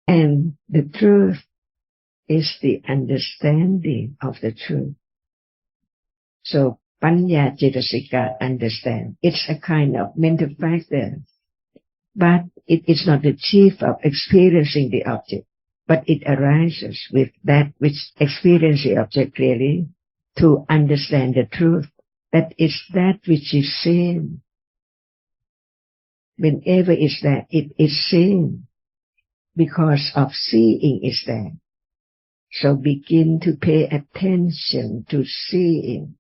And the truth is the understanding of the truth. So Panya Cetasika, understand. It's a kind of mental factor, but it is not the chief of experiencing the object, but it arises with that which experiences the object clearly to understand the truth. That is that which is seen. Whenever is there, it is seen because of seeing is there. So begin to pay attention to seeing.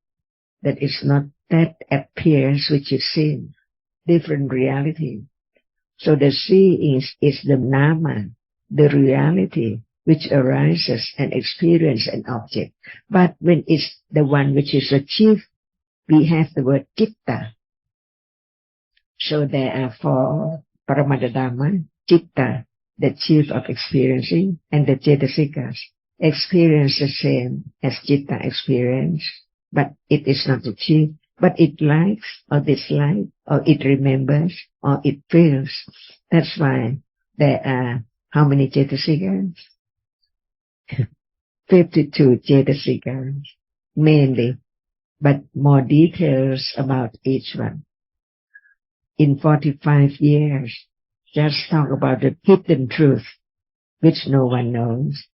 That is not that appears which is seen, different reality. So the seeing is the Dhamma, the reality which arises and experiences an object. But when it's the one which is achieved, we have the word Citta. So there are four Paramada Dhamma, Citta, the chief of experiencing, and the Cetasikas experience the same as Citta experience, but it is not the chief, but it likes or dislikes, or it remembers, or it feels. That's why there are how many Cetasikas? 52 Cetasikas, mainly, but more details about each one. In 45 years, just talk about the hidden truth, which no one knows,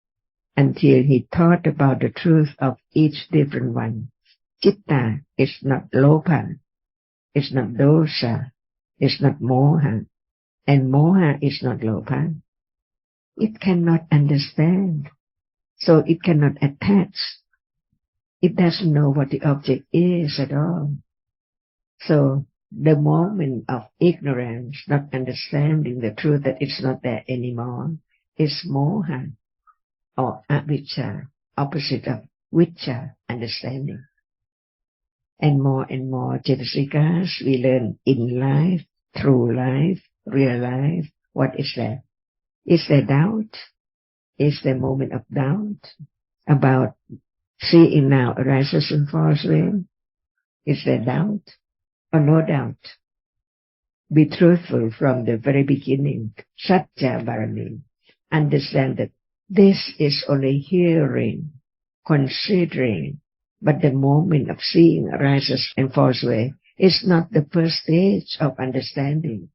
until he thought about the truth of each different one. Citta is not lopa, it's not dosa, it's not moha, and moha is not lopa. It cannot understand, so it cannot attach. It doesn't know what the object is at all. So the moment of ignorance, not understanding the truth that it's not there anymore, is moha or avijja, opposite of vicca, understanding. And more Cetasikas we learn in life, through life, real life. What is there? Is there doubt? Is there moment of doubt about seeing now arises and falls away? Is there doubt or no doubt? Be truthful from the very beginning. Satya Bharani. Understand that this is only hearing, considering, but the moment of seeing arises and falls away is not the first stage of understanding,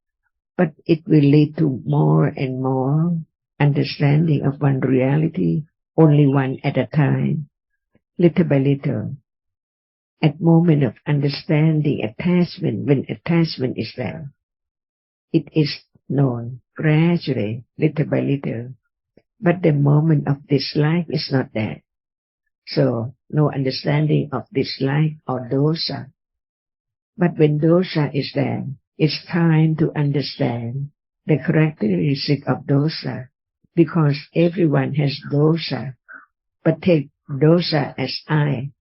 but it will lead to more and more understanding of one reality, only one at a time, little by little. At moment of understanding attachment, when attachment is there, it is known gradually, little by little. But the moment of dislike is not there. So, no understanding of dislike or dosa. But when dosa is there, it's time to understand the characteristic of dosa, because everyone has dosa. But take dosa as I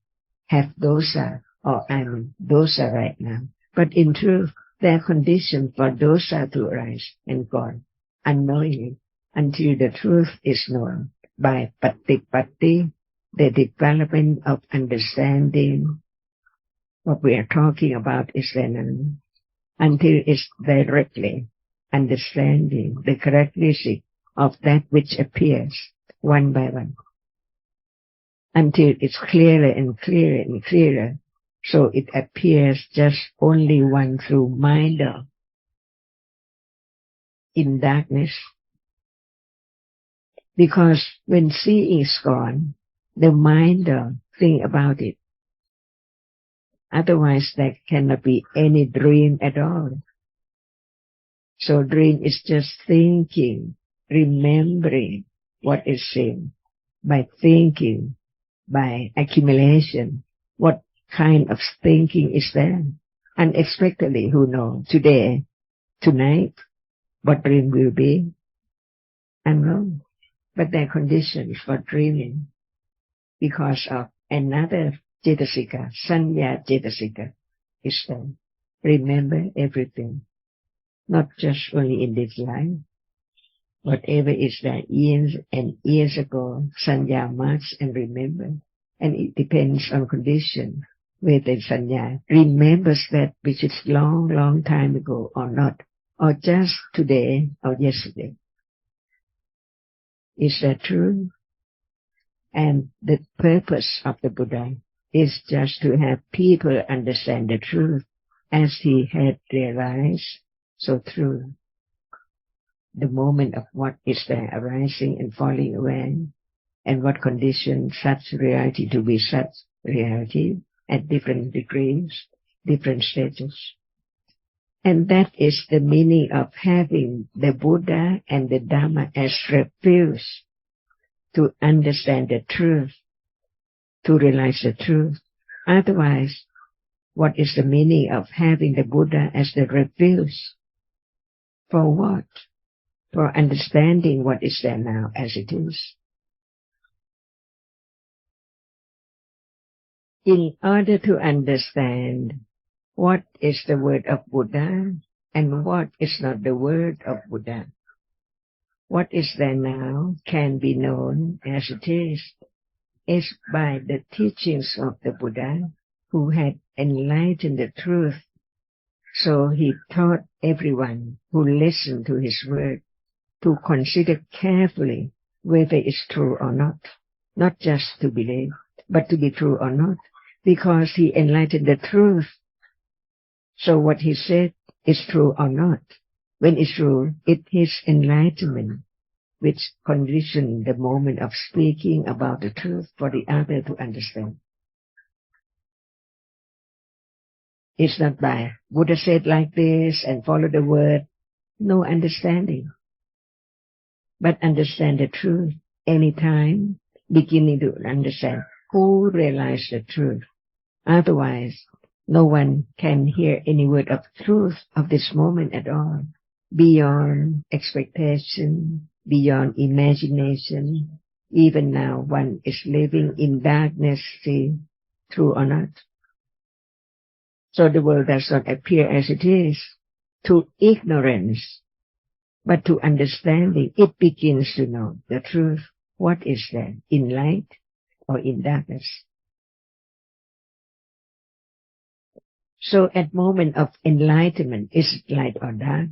have dosa, or I'm dosa right now. But in truth, there are conditions for dosa to arise and gone, unknowingly, until the truth is known by patipatti, the development of understanding. What we are talking about is then until it's directly understanding the characteristic of that which appears one by one, until it's clearer and clearer and clearer, so it appears just only one through mind in darkness. Because when seeing is gone, the mind think about it. Otherwise there cannot be any dream at all. So dream is just thinking, remembering what is seen, by thinking, by accumulation. What kind of thinking is there? Unexpectedly, who knows? Today, tonight, what dream will be? Unknown. But there are conditions for dreaming because of another Cetasika, Sanya Cetasika, is there. Remember everything, not just only in this life. Whatever is there years and years ago, Sanya marks and remember. And it depends on condition, whether Sanya remembers that which is long, long time ago or not, or just today or yesterday. Is that true? And the purpose of the Buddha is just to have people understand the truth as he had realized. So through the moment of what is there arising and falling away, and what conditions such reality to be such reality at different degrees, different stages. And that is the meaning of having the Buddha and the Dhamma as refuge to understand the truth, to realize the truth. Otherwise, what is the meaning of having the Buddha as the refuge? For what? For understanding what is there now as it is. In order to understand what is the word of Buddha and what is not the word of Buddha, what is there now can be known as it is by the teachings of the Buddha, who had enlightened the truth. So he taught everyone who listened to his word to consider carefully whether it's true or not just to believe, but to be true or not, because he enlightened the truth. So what he said is true or not. When it's true, it is enlightenment, which conditions the moment of speaking about the truth for the other to understand. It's not by Buddha said like this and follow the word. No understanding. But understand the truth anytime, beginning to understand who realized the truth. Otherwise, no one can hear any word of truth of this moment at all, beyond expectation, beyond imagination. Even now, one is living in darkness, see, true or not. So the world does not appear as it is, to ignorance, but to understanding. It begins to know the truth. What is that? In light or in darkness? So at moment of enlightenment, is it light or dark?